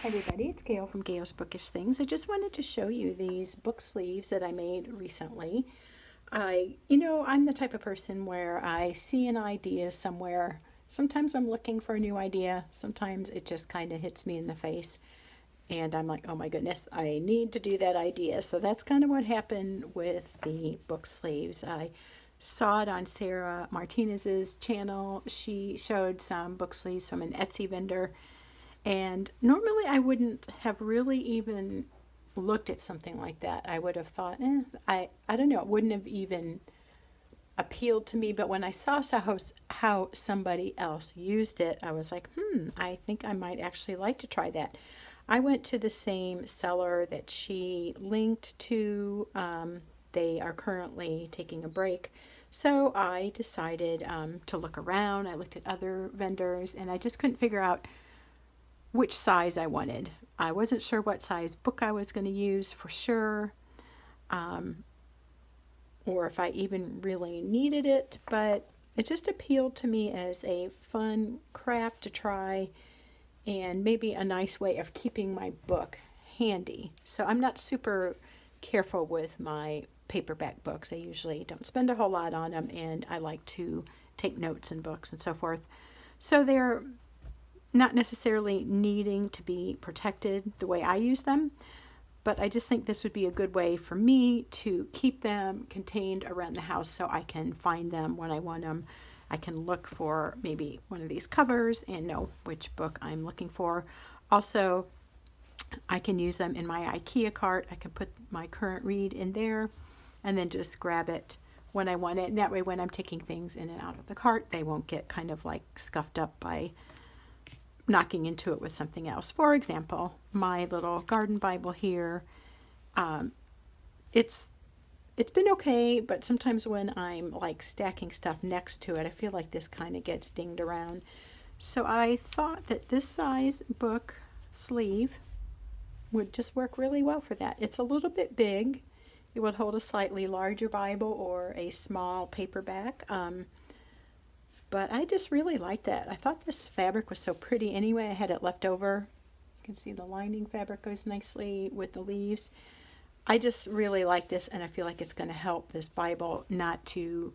Hi everybody, it's Gail from Gail's Bookish Things. I just wanted to show you these book sleeves that I made recently. I'm the type of person where I see an idea somewhere. Sometimes I'm looking for a new idea. Sometimes it just kind of hits me in the face. And I'm like, oh my goodness, I need to do that idea. So that's kind of what happened with the book sleeves. I saw it on Sarah Martinez's channel. She showed some book sleeves from an Etsy vendor. And normally I wouldn't have really even looked at something like that. I would have thought, I don't know, it wouldn't have even appealed to me. But when I saw how somebody else used it, I was like, I think I might actually like to try that. I went to the same seller that she linked to. They are currently taking a break. So I decided to look around. I looked at other vendors and I just couldn't figure out which size I wanted. I wasn't sure what size book I was going to use for sure, or if I even really needed it, but it just appealed to me as a fun craft to try and maybe a nice way of keeping my book handy. So I'm not super careful with my paperback books. I usually don't spend a whole lot on them, and I like to take notes in books and so forth. So they're not necessarily needing to be protected the way I use them, but I just think this would be a good way for me to keep them contained around the house so I can find them when I want them. I can look for maybe one of these covers and know which book I'm looking for. Also, I can use them in my IKEA cart. I can put my current read in there and then just grab it when I want it. And that way when I'm taking things in and out of the cart, they won't get kind of like scuffed up by knocking into it with something else. For example, my little garden Bible here, it's been okay, but sometimes when I'm like stacking stuff next to it, I feel like this kind of gets dinged around. So I thought that this size book sleeve would just work really well for that. It's a little bit big. It would hold a slightly larger Bible or a small paperback. But I just really like that. I thought this fabric was so pretty anyway. I had it left over. You can see the lining fabric goes nicely with the leaves. I just really like this, and I feel like it's going to help this Bible not to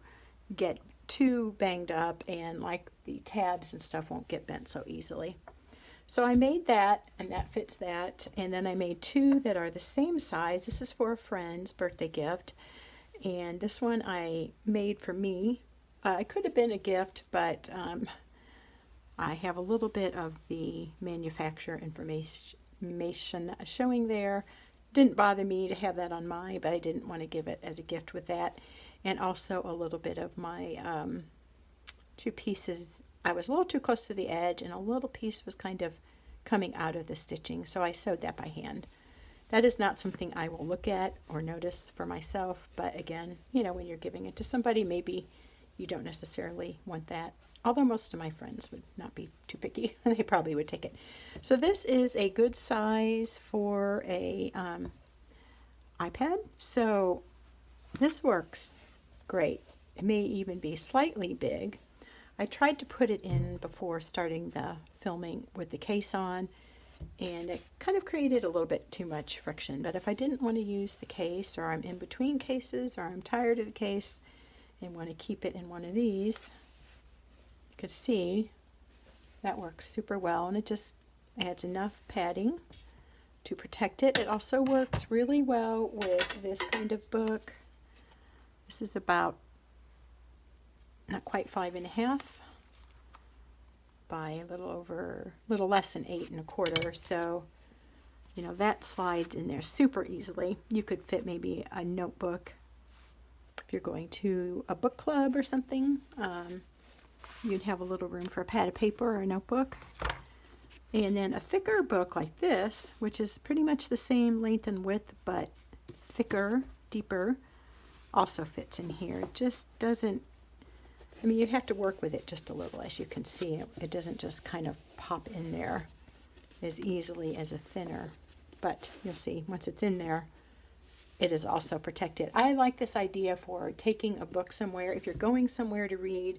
get too banged up, and like the tabs and stuff won't get bent so easily. So I made that, and that fits that. And then I made two that are the same size. This is for a friend's birthday gift. And this one I made for me. It could have been a gift, but I have a little bit of the manufacturer information showing there. Didn't bother me to have that on mine, but I didn't want to give it as a gift with that. And also a little bit of my two pieces. I was a little too close to the edge, and a little piece was kind of coming out of the stitching, so I sewed that by hand. That is not something I will look at or notice for myself, but again, when you're giving it to somebody, maybe you don't necessarily want that. Although most of my friends would not be too picky. They probably would take it. So this is a good size for a iPad. So this works great. It may even be slightly big. I tried to put it in before starting the filming with the case on, and it kind of created a little bit too much friction. But if I didn't want to use the case, or I'm in between cases, or I'm tired of the case and want to keep it in one of these, you can see that works super well, and it just adds enough padding to protect it. It also works really well with this kind of book. This is about not quite 5.5 by a little less than 8.25. So that slides in there super easily. You could fit maybe a notebook if you're going to a book club or something. You'd have a little room for a pad of paper or a notebook. And then a thicker book like this, which is pretty much the same length and width but thicker, deeper, also fits in here. It just doesn't, you'd have to work with it just a little. As you can see, it doesn't just kind of pop in there as easily as a thinner. But you'll see, once it's in there, it is also protected. I like this idea for taking a book somewhere. If you're going somewhere to read,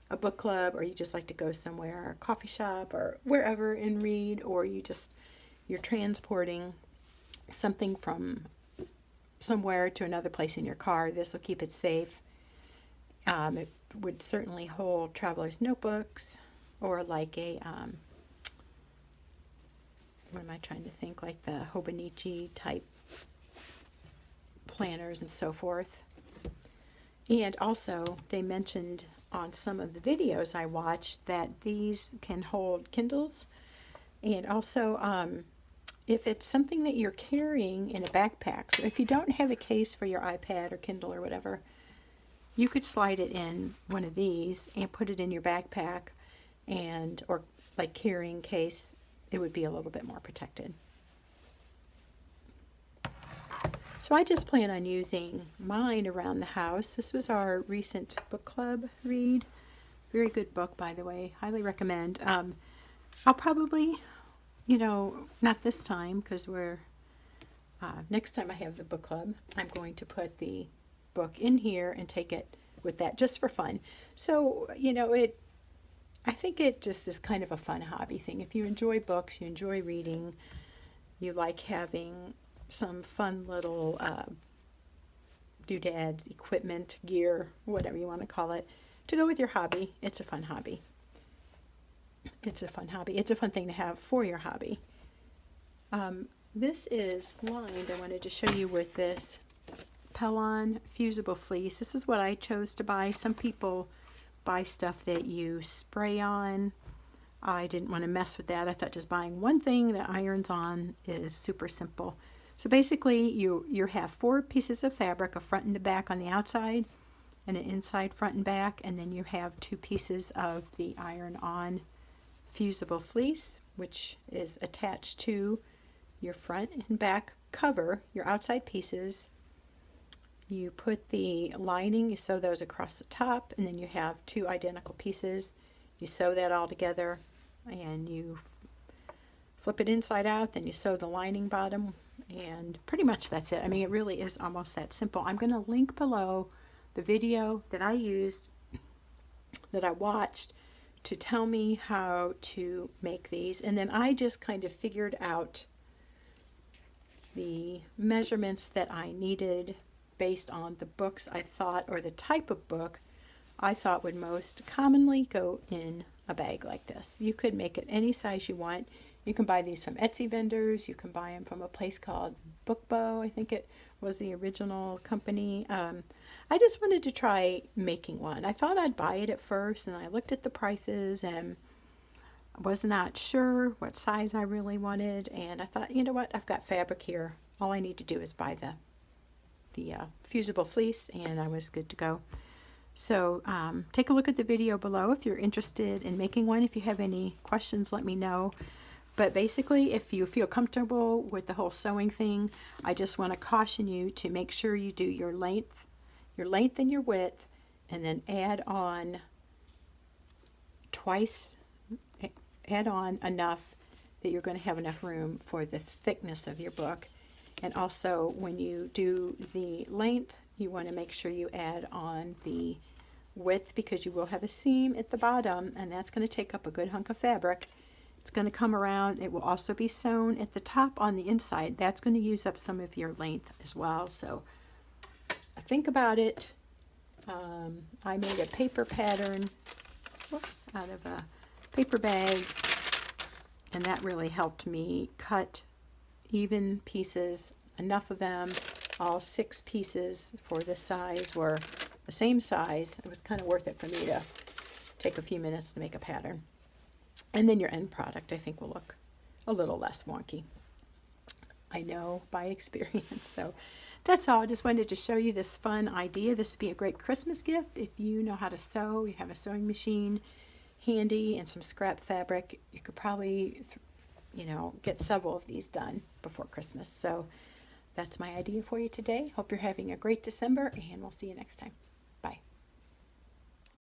a book club, or you just like to go somewhere, a coffee shop or wherever and read, or you just you're transporting something from somewhere to another place in your car. This will keep it safe. It would certainly hold traveler's notebooks, or like a, what am I trying to think, like the Hobonichi type planners and so forth. And also, they mentioned on some of the videos I watched that these can hold Kindles. And also, if it's something that you're carrying in a backpack, so if you don't have a case for your iPad or Kindle or whatever, you could slide it in one of these and put it in your backpack, and or like carrying case, it would be a little bit more protected. So I just plan on using mine around the house. This was our recent book club read. Very good book, by the way. Highly recommend. I'll probably, not this time, because next time I have the book club, I'm going to put the book in here and take it with that just for fun. So, I think it just is kind of a fun hobby thing. If you enjoy books, you enjoy reading, you like having some fun little doodads, equipment, gear, whatever you want to call it, to go with your hobby. It's a fun hobby. It's a fun hobby. It's a fun thing to have for your hobby. This is lined, I wanted to show you, with this Pellon fusible fleece. This is what I chose to buy. Some people buy stuff that you spray on. I didn't want to mess with that. I thought just buying one thing that irons on is super simple. So basically, you have 4 pieces of fabric, a front and a back on the outside, and an inside front and back, and then you have 2 pieces of the iron-on fusible fleece, which is attached to your front and back cover, your outside pieces. You put the lining, you sew those across the top, and then you have 2 identical pieces. You sew that all together, and you flip it inside out, then you sew the lining bottom, and pretty much that's it. I mean, it really is almost that simple. I'm going to link below the video that I used, that I watched, to tell me how to make these. And then I just kind of figured out the measurements that I needed based on the books I thought, or the type of book I thought would most commonly go in a bag like this. You could make it any size you want. You can buy these from Etsy vendors. You can buy them from a place called Bookbow. I think it was the original company. I just wanted to try making one. I thought I'd buy it at first, and I looked at the prices and was not sure what size I really wanted. And I thought, you know what? I've got fabric here. All I need to do is buy the fusible fleece, and I was good to go. So take a look at the video below if you're interested in making one. If you have any questions, let me know. But basically, if you feel comfortable with the whole sewing thing, I just want to caution you to make sure you do your length and your width, and then add on enough that you're going to have enough room for the thickness of your book. And also, when you do the length, you want to make sure you add on the width, because you will have a seam at the bottom, and that's going to take up a good hunk of fabric. It's going to come around. It will also be sewn at the top on the inside. That's going to use up some of your length as well. So think about it. I made a paper pattern, out of a paper bag, and that really helped me cut even pieces, enough of them. All 6 pieces for this size were the same size. It was kind of worth it for me to take a few minutes to make a pattern. And then your end product, I think, will look a little less wonky. I know by experience. So that's all. I just wanted to show you this fun idea. This would be a great Christmas gift if you know how to sew. You have a sewing machine handy and some scrap fabric. You could probably, get several of these done before Christmas. So that's my idea for you today. Hope you're having a great December, and we'll see you next time.